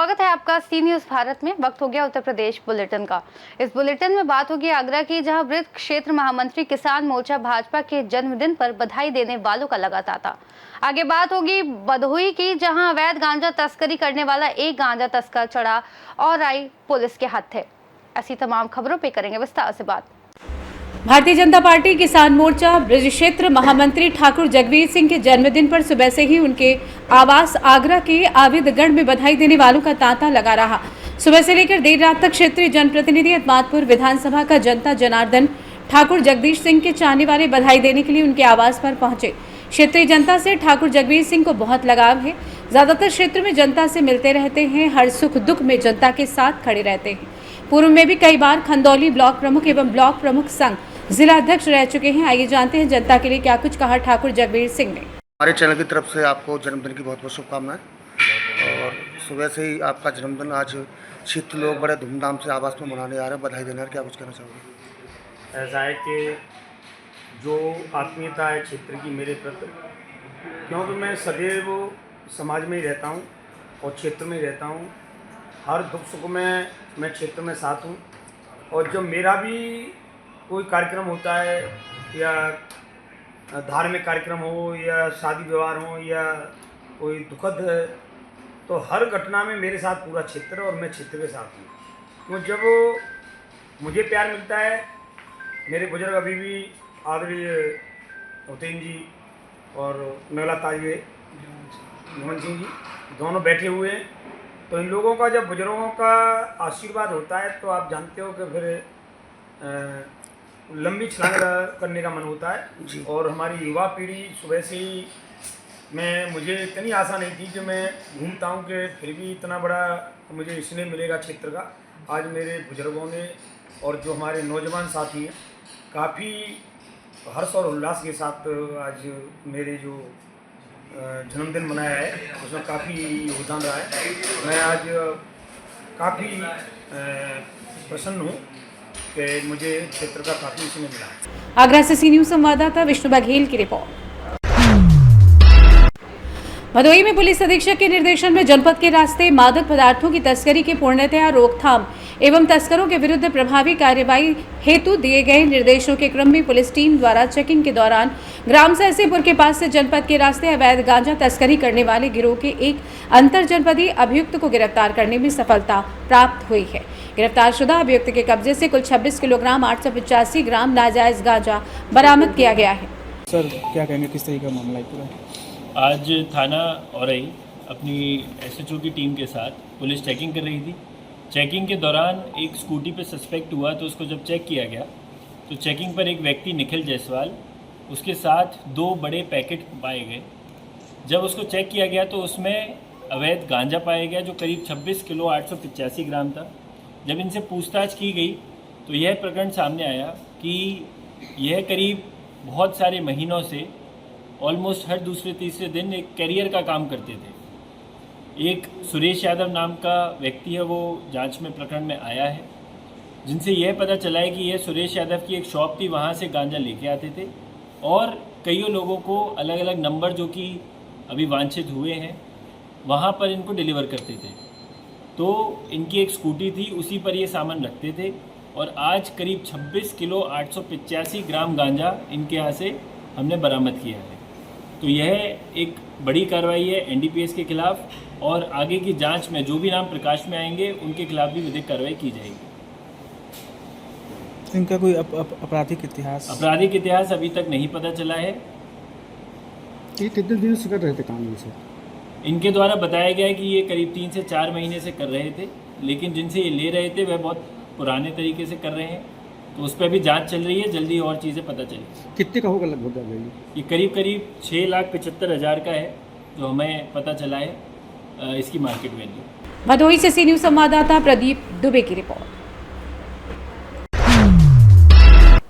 स्वागत है आपका सी न्यूज़ भारत में। वक्त हो गया उत्तर प्रदेश बुलेटिन का। इस बुलेटिन में बात होगी आगरा की, जहां वृत्त क्षेत्र महामंत्री किसान मोर्चा भाजपा के जन्मदिन पर बधाई देने वालों का लगा तांता। आगे बात होगी भदोही की, जहां अवैध गांजा तस्करी करने वाला एक गांजा तस्कर चढ़ा और आई पुलिस के हाथे। ऐसी तमाम खबरों पर करेंगे विस्तार से बात। भारतीय जनता पार्टी किसान मोर्चा ब्रज क्षेत्र महामंत्री ठाकुर जगवीर सिंह के जन्मदिन पर सुबह से ही उनके आवास आगरा के आविदगढ़ में बधाई देने वालों का तांता लगा रहा। सुबह से लेकर देर रात तक क्षेत्रीय जनप्रतिनिधि अत्मादपुर विधानसभा का जनता जनार्दन ठाकुर जगदीश सिंह के चाहने वाले बधाई देने के लिए उनके आवास पर पहुंचे। क्षेत्रीय जनता से ठाकुर जगवीर सिंह को बहुत लगाव है। ज्यादातर क्षेत्र में जनता से मिलते रहते हैं, हर सुख दुख में जनता के साथ खड़े रहते हैं। पूर्व में भी कई बार खंदौली ब्लॉक प्रमुख एवं ब्लॉक प्रमुख संघ जिला अध्यक्ष रह चुके हैं। आइए जानते हैं जनता के लिए क्या कुछ कहा ठाकुर जगवीर सिंह ने। हमारे चैनल की तरफ से आपको जन्मदिन की बहुत बहुत शुभकामनाएं। और सुबह से ही आपका जन्मदिन आज क्षेत्र लोग बड़े धूमधाम से आवास में मनाने आ रहे हैं, बधाई देने, क्या कुछ कहना चाहोगे? ऐसा है कि जो आत्मीयता है क्षेत्र की मेरे प्रति, क्योंकि मैं सदैव समाज में ही रहता हूँ और क्षेत्र में ही रहता हूँ। हर दुख सुख में मैं क्षेत्र में साथ हूँ। और जब मेरा भी कोई कार्यक्रम होता है या धार्मिक कार्यक्रम हो या शादी विवाह हो या कोई दुखद है, तो हर घटना में मेरे साथ पूरा क्षेत्र और मैं क्षेत्र के साथ हूँ। तो जब मुझे प्यार मिलता है, मेरे बुजुर्ग अभी भी आदरणीय उतेन जी और मेला ताजी मोहन सिंह जी दोनों बैठे हुए हैं, तो इन लोगों का जब बुजुर्गों का आशीर्वाद होता है तो आप जानते हो कि फिर लंबी छलांग करने का मन होता है। और हमारी युवा पीढ़ी सुबह से ही मुझे इतनी आशा नहीं थी कि मैं घूमता हूँ कि फिर भी इतना बड़ा मुझे इसलिए मिलेगा क्षेत्र का। आज मेरे बुजुर्गों ने और जो हमारे नौजवान साथी हैं काफ़ी हर्ष और उल्लास के साथ आज मेरे जो जन्मदिन मनाया है उसमें काफ़ी योगदान रहा है। मैं आज काफ़ी प्रसन्न हूँ कि मुझे क्षेत्र का काफ़ी इसमें मिला है। आगरा से सी न्यूज़ संवाददाता विष्णु बघेल की रिपोर्ट। भदोही में पुलिस अधीक्षक के निर्देशन में जनपद के रास्ते मादक पदार्थों की तस्करी की पूर्णतया रोकथाम एवं तस्करों के विरुद्ध प्रभावी कार्यवाही हेतु दिए गए निर्देशों के क्रम में पुलिस टीम द्वारा चेकिंग के दौरान ग्राम सहसीपुर के पास से जनपद के रास्ते अवैध गांजा तस्करी करने वाले गिरोह के एक अंतर जनपदीय अभियुक्त को गिरफ्तार करने में सफलता प्राप्त हुई है। गिरफ्तारशुदा अभियुक्त के कब्जे से कुल 26 किलोग्राम 885 ग्राम नाजायज गांजा बरामद किया गया है। सर क्या कहेंगे, किस तरीके का मामला है पूरा? आज थाना औरई अपनी एसएचओ की टीम के साथ पुलिस चेकिंग कर रही थी। चेकिंग के दौरान एक स्कूटी पे सस्पेक्ट हुआ, तो उसको जब चेक किया गया तो चेकिंग पर एक व्यक्ति निखिल जायसवाल, उसके साथ 2 बड़े पैकेट पाए गए। जब उसको चेक किया गया तो उसमें अवैध गांजा पाया गया जो करीब 26 किलो 885 ग्राम था। जब इनसे पूछताछ की गई तो यह प्रकरण सामने आया कि यह करीब बहुत सारे महीनों से ऑलमोस्ट हर दूसरे तीसरे दिन एक कैरियर का काम करते थे। एक सुरेश यादव नाम का व्यक्ति है, वो जांच में प्रकरण में आया है, जिनसे यह पता चला है कि यह सुरेश यादव की एक शॉप थी, वहाँ से गांजा लेके आते थे और कईयों लोगों को अलग अलग नंबर जो कि अभी वांछित हुए हैं वहाँ पर इनको डिलीवर करते थे। तो इनकी एक स्कूटी थी, उसी पर ये सामान रखते थे और आज करीब 26 किलो 885 ग्राम गांजा इनके यहाँ से हमने बरामद किया है। तो यह एक बड़ी कार्रवाई है एनडीपीएस के खिलाफ और आगे की जांच में जो भी नाम प्रकाश में आएंगे उनके खिलाफ भी विधिक कार्रवाई की जाएगी। इनका कोई आपराधिक इतिहास अभी तक नहीं पता चला है। ये कितने दिन से कर रहे थे काम से? इनके द्वारा बताया गया है कि ये करीब 3 से 4 महीने से कर रहे थे, लेकिन जिनसे ये ले रहे थे वह बहुत पुराने तरीके से कर रहे हैं, तो उस पर भी जांच चल रही है। जल्दी और चीज़ें पता चलेगी। कितने का होगा लगभग? ये करीब 6,75,000 का है जो हमें पता चला है इसकी मार्केट वैल्यू। भदोही से सी न्यूज़ संवाददाता प्रदीप दुबे की रिपोर्ट।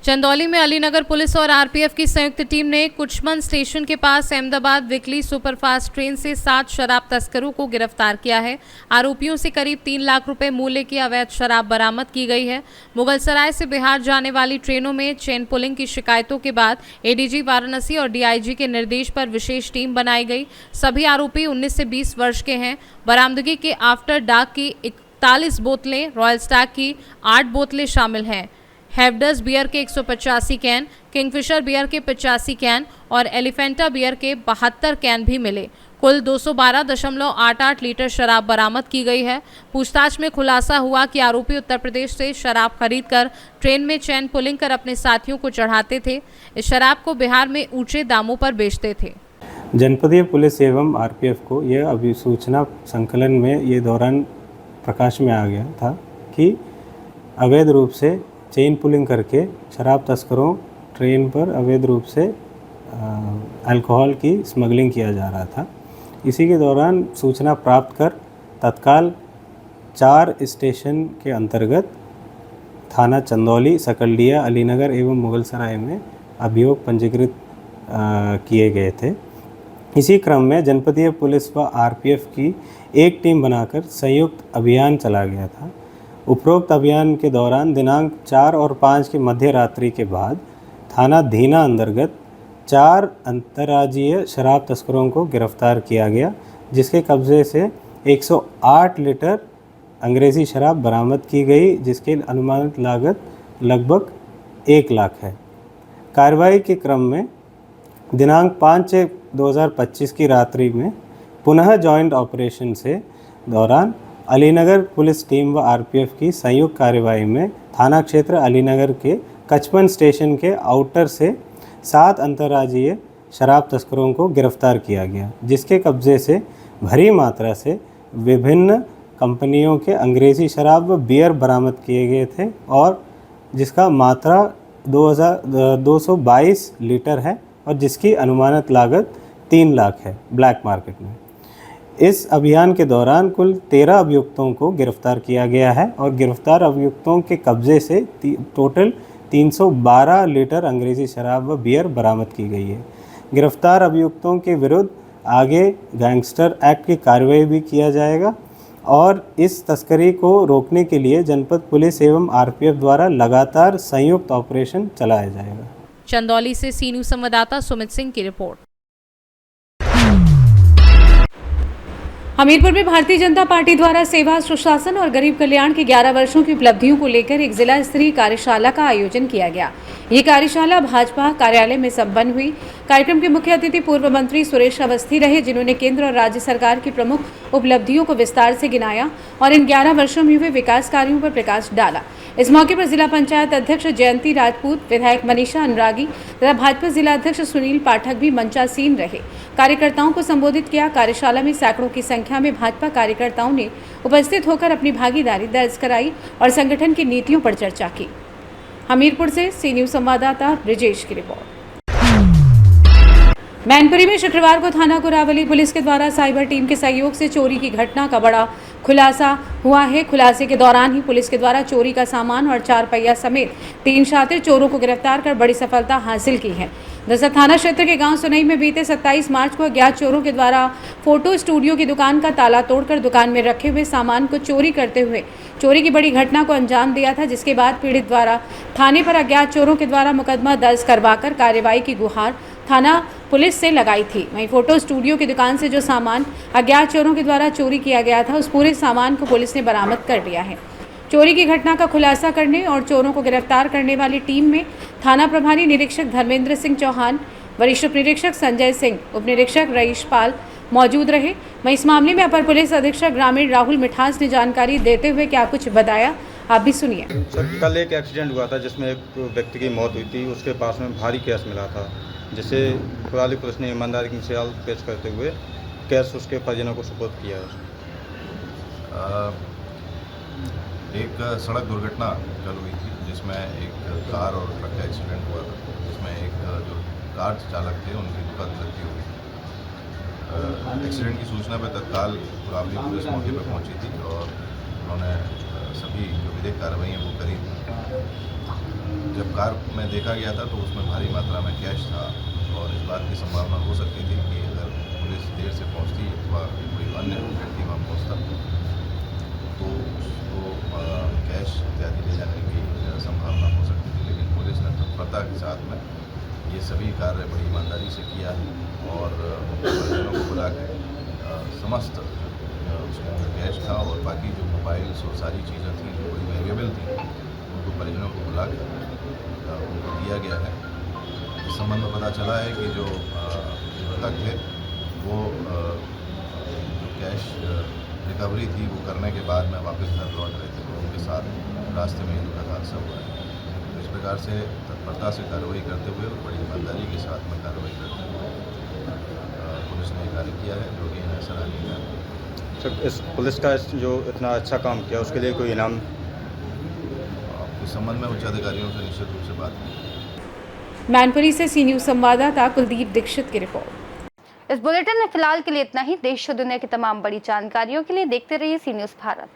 चंदौली में अलीनगर पुलिस और आरपीएफ की संयुक्त टीम ने कुचमन स्टेशन के पास अहमदाबाद वीकली सुपरफास्ट ट्रेन से 7 शराब तस्करों को गिरफ्तार किया है। आरोपियों से करीब 3 लाख रुपए मूल्य की अवैध शराब बरामद की गई है। मुगलसराय से बिहार जाने वाली ट्रेनों में चेन पुलिंग की शिकायतों के बाद एडीजी वाराणसी और डीआईजी के निर्देश पर विशेष टीम बनाई गई। सभी आरोपी 19 से 20 वर्ष के हैं। बरामदगी के आफ्टर डार्क की 41 बोतलें, रॉयल स्टैग की 8 बोतलें शामिल हैं। हैवडस बियर के 185 कैन, किंगफिशर बियर के 85 कैन और एलिफेंटा बियर के 72 कैन भी मिले। कुल 212.88 लीटर शराब बरामद की गई है। पूछताछ में खुलासा हुआ कि आरोपी उत्तर प्रदेश से शराब खरीदकर ट्रेन में चैन पुलिंग कर अपने साथियों को चढ़ाते थे। इस शराब को बिहार में ऊंचे दामों पर बेचते थे। जनपदीय पुलिस एवं आरपीएफ को यह अभिसूचना संकलन में ये दौरान प्रकाश में आ गया था कि अवैध रूप से चेन पुलिंग करके शराब तस्करों ट्रेन पर अवैध रूप से अल्कोहल की स्मगलिंग किया जा रहा था। इसी के दौरान सूचना प्राप्त कर तत्काल 4 स्टेशन के अंतर्गत थाना चंदौली, सकलडिया, अलीनगर एवं मुगलसराय में अभियोग पंजीकृत किए गए थे। इसी क्रम में जनपदीय पुलिस व आरपीएफ की एक टीम बनाकर संयुक्त अभियान चला गया था। उपरोक्त अभियान के दौरान दिनांक 4 और 5 की मध्य रात्रि के बाद थाना धीना अंतर्गत 4 अंतर्राज्यीय शराब तस्करों को गिरफ्तार किया गया, जिसके कब्जे से 108 लीटर अंग्रेज़ी शराब बरामद की गई, जिसकी अनुमानित लागत लगभग 1 लाख है। कार्रवाई के क्रम में दिनांक 5/6/2025 की रात्रि में पुनः जॉइंट ऑपरेशन से दौरान अलीनगर पुलिस टीम व आरपीएफ की संयुक्त कार्यवाही में थाना क्षेत्र अलीनगर के कचपन स्टेशन के आउटर से 7 अंतर्राज्यीय शराब तस्करों को गिरफ्तार किया गया, जिसके कब्जे से भारी मात्रा से विभिन्न कंपनियों के अंग्रेज़ी शराब व बियर बरामद किए गए थे और जिसका मात्रा 222 लीटर है और जिसकी अनुमानित लागत 3 लाख है ब्लैक मार्केट में। इस अभियान के दौरान कुल 13 अभियुक्तों को गिरफ्तार किया गया है और गिरफ्तार अभियुक्तों के कब्जे से टोटल 312 लीटर अंग्रेज़ी शराब व बियर बरामद की गई है। गिरफ्तार अभियुक्तों के विरुद्ध आगे गैंगस्टर एक्ट की कार्रवाई भी किया जाएगा और इस तस्करी को रोकने के लिए जनपद पुलिस एवं आरपीएफ द्वारा लगातार संयुक्त ऑपरेशन चलाया जाएगा। चंदौली से सी न्यूज़ संवाददाता सुमित सिंह की रिपोर्ट। हमीरपुर में भारतीय जनता पार्टी द्वारा सेवा, सुशासन और गरीब कल्याण के 11 वर्षों की उपलब्धियों को लेकर एक जिला स्तरीय कार्यशाला का आयोजन किया गया। ये कार्यशाला भाजपा कार्यालय में संपन्न हुई। कार्यक्रम के मुख्य अतिथि पूर्व मंत्री सुरेश अवस्थी रहे, जिन्होंने केंद्र और राज्य सरकार की प्रमुख उपलब्धियों को विस्तार से गिनाया और इन 11 वर्षों में हुए विकास कार्यों पर प्रकाश डाला। इस मौके पर जिला पंचायत अध्यक्ष जयंती राजपूत, विधायक मनीषा अनुरागी तथा भाजपा जिला अध्यक्ष सुनील पाठक भी मंचासीन रहे। कार्यकर्ताओं को संबोधित किया। कार्यशाला में सैकड़ों की संख्या में भाजपा कार्यकर्ताओं ने उपस्थित होकर अपनी भागीदारी दर्ज कराई और संगठन की नीतियों पर चर्चा की। हमीरपुर से सी न्यूज़ संवाददाता ब्रिजेश की रिपोर्ट। मैनपुरी में शुक्रवार को थाना कुरावली पुलिस के द्वारा साइबर टीम के सहयोग से चोरी की घटना का बड़ा खुलासा हुआ है। खुलासे के दौरान ही पुलिस के द्वारा चोरी का सामान और 4 पहिया समेत 3 शातिर चोरों को गिरफ्तार कर बड़ी सफलता हासिल की है। दरअसल थाना क्षेत्र के गांव सुनई में बीते 27 मार्च को अज्ञात चोरों के द्वारा फोटो स्टूडियो की दुकान का ताला तोड़कर दुकान में रखे हुए सामान को चोरी करते हुए चोरी की बड़ी घटना को अंजाम दिया था, जिसके बाद पीड़ित द्वारा थाने पर अज्ञात चोरों के द्वारा मुकदमा दर्ज करवाकर कार्रवाई की गुहार थाना पुलिस से लगाई थी। वहीं फोटो स्टूडियो की दुकान से जो सामान अज्ञात चोरों के द्वारा चोरी किया गया था, उस पूरे सामान को पुलिस ने बरामद कर लिया है। चोरी की घटना का खुलासा करने और चोरों को गिरफ्तार करने वाली टीम में थाना प्रभारी निरीक्षक धर्मेंद्र सिंह चौहान, वरिष्ठ उप निरीक्षक संजय सिंह, उप निरीक्षक रईश पाल मौजूद रहे। वहीं इस मामले में अपर पुलिस अधीक्षक ग्रामीण राहुल मिठास ने जानकारी देते हुए क्या कुछ बताया, आप भी सुनिए। सर, कल एक एक्सीडेंट हुआ था जिसमें एक व्यक्ति की मौत हुई थी। उसके पास में भारी कैश मिला था, जिसे कुराली पुलिस ने ईमानदारी की मिसाल पेश करते हुए कैश उसके परिजनों को सुपुर्द किया है। एक सड़क दुर्घटना कल हुई थी जिसमें एक कार और ट्रक का एक्सीडेंट हुआ था, जिसमें एक जो कार चालक थे उनकी दुखद मृत्यु हुई। एक्सीडेंट की सूचना पर तत्काल कुरावली पुलिस मौके पर पहुंची थी और उन्होंने सभी जो विधिक कार्रवाई वो करी थी। जब कार में देखा गया था तो उसमें भारी मात्रा में कैश था और इस बात की संभावना हो सकती थी कि अगर पुलिस देर से पहुंचती अथवा कोई अन्य व्यक्ति वहाँ पहुंचता तो उसको कैश इत्यादि ले जाने की संभावना हो सकती थी, लेकिन पुलिस ने तत्परता के साथ में ये सभी कार्य बड़ी ईमानदारी से किया और परिजनों को बुला के समस्त उसके अंदर कैश था और बाकी जो मोबाइल्स और सारी चीज़ें थी जो बड़ी वैल्यूएबल थी उनको परिजनों को बुला के उनको दिया गया है। इस संबंध में पता चला है कि जो मृतक थे वो जो कैश रिकवरी थी वो करने के बाद में वापस घर लौट रहे थे, तो उनके साथ रास्ते में ही दुखद हादसा हुआ है। तो इस प्रकार से तत्परता से कार्रवाई करते हुए और बड़ी ईमानदारी के साथ में कार्रवाई करते हुए पुलिस ने कार्य किया है, जो कि इन्हें सराहनीय है। सर, इस पुलिस का जो इतना अच्छा काम किया उसके लिए कोई इनाम? इस संबंध में उच्च अधिकारियों से निश्चित रूप से बात की। मैनपुरी से सी न्यूज संवाददाता कुलदीप दीक्षित की रिपोर्ट। इस बुलेटिन में फिलहाल के लिए इतना ही। देश और दुनिया की तमाम बड़ी जानकारियों के लिए देखते रहिए सी न्यूज़ भारत।